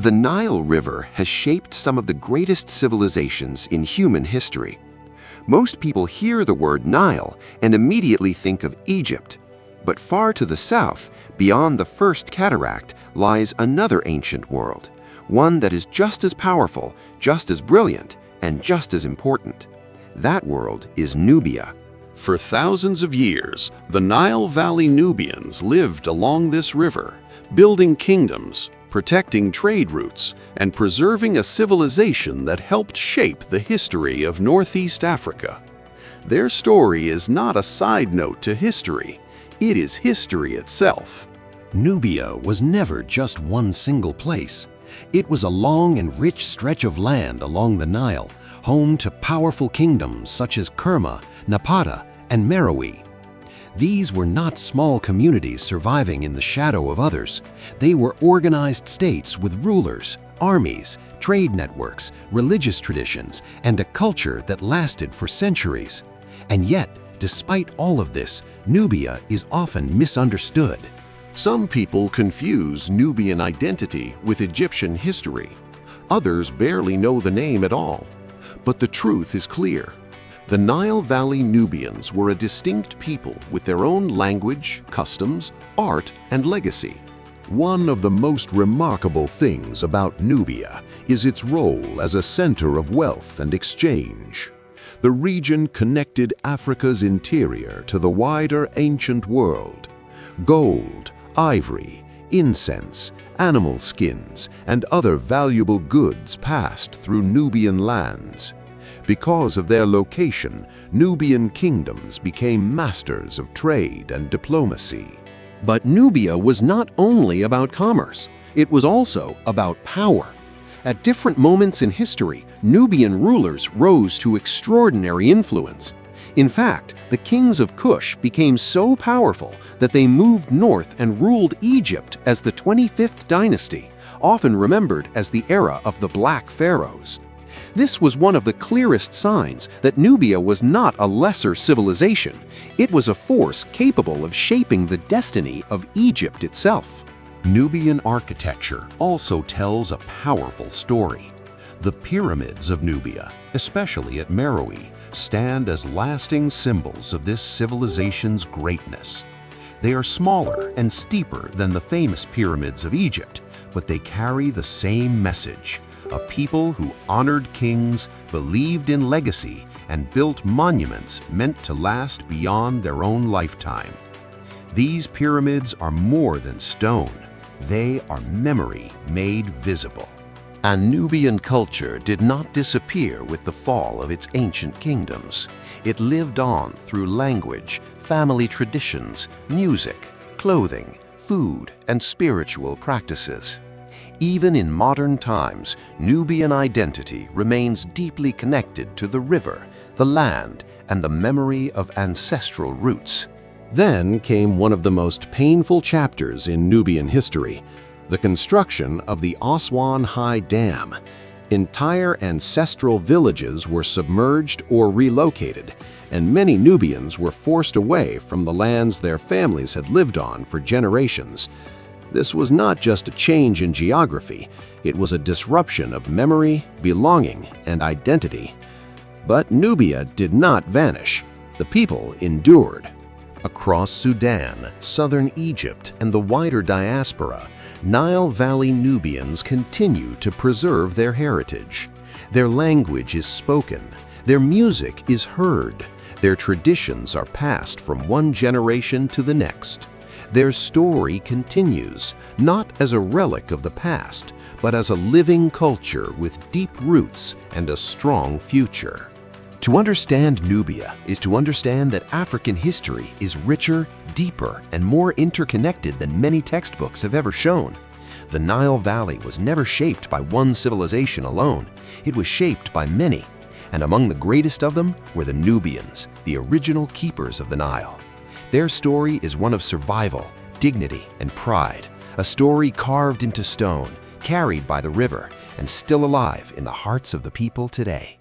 The Nile River has shaped some of the greatest civilizations in human history. Most people hear the word Nile and immediately think of Egypt. But far to the south, beyond the first cataract, lies another ancient world, one that is just as powerful, just as brilliant, and just as important. That world is Nubia. For thousands of years, the Nile Valley Nubians lived along this river, building kingdoms, protecting trade routes, and preserving a civilization that helped shape the history of Northeast Africa. Their story is not a side note to history, it is history itself. Nubia was never just one single place. It was a long and rich stretch of land along the Nile, home to powerful kingdoms such as Kerma, Napata, and Meroë. These were not small communities surviving in the shadow of others. They were organized states with rulers, armies, trade networks, religious traditions, and a culture that lasted for centuries. And yet, despite all of this, Nubia is often misunderstood. Some people confuse Nubian identity with Egyptian history. Others barely know the name at all. But the truth is clear. The Nile Valley Nubians were a distinct people with their own language, customs, art, and legacy. One of the most remarkable things about Nubia is its role as a center of wealth and exchange. The region connected Africa's interior to the wider ancient world. Gold, ivory, incense, animal skins, and other valuable goods passed through Nubian lands. Because of their location, Nubian kingdoms became masters of trade and diplomacy. But Nubia was not only about commerce, it was also about power. At different moments in history, Nubian rulers rose to extraordinary influence. In fact, the kings of Kush became so powerful that they moved north and ruled Egypt as the 25th dynasty, often remembered as the era of the Black Pharaohs. This was one of the clearest signs that Nubia was not a lesser civilization. It was a force capable of shaping the destiny of Egypt itself. Nubian architecture also tells a powerful story. The pyramids of Nubia, especially at Meroë, stand as lasting symbols of this civilization's greatness. They are smaller and steeper than the famous pyramids of Egypt, but they carry the same message: a people who honored kings, believed in legacy, and built monuments meant to last beyond their own lifetime. These pyramids are more than stone. They are memory made visible. And Nubian culture did not disappear with the fall of its ancient kingdoms. It lived on through language, family traditions, music, clothing, food, and spiritual practices. Even in modern times, Nubian identity remains deeply connected to the river, the land, and the memory of ancestral roots. Then came one of the most painful chapters in Nubian history: the construction of the Aswan High Dam. Entire ancestral villages were submerged or relocated, and many Nubians were forced away from the lands their families had lived on for generations. This was not just a change in geography, it was a disruption of memory, belonging, and identity. But Nubia did not vanish. The people endured. Across Sudan, southern Egypt, and the wider diaspora, Nile Valley Nubians continue to preserve their heritage. Their language is spoken, their music is heard, their traditions are passed from one generation to the next. Their story continues, not as a relic of the past, but as a living culture with deep roots and a strong future. To understand Nubia is to understand that African history is richer, deeper, and more interconnected than many textbooks have ever shown. The Nile Valley was never shaped by one civilization alone. It was shaped by many, and among the greatest of them were the Nubians, the original keepers of the Nile. Their story is one of survival, dignity, and pride, a story carved into stone, carried by the river, and still alive in the hearts of the people today.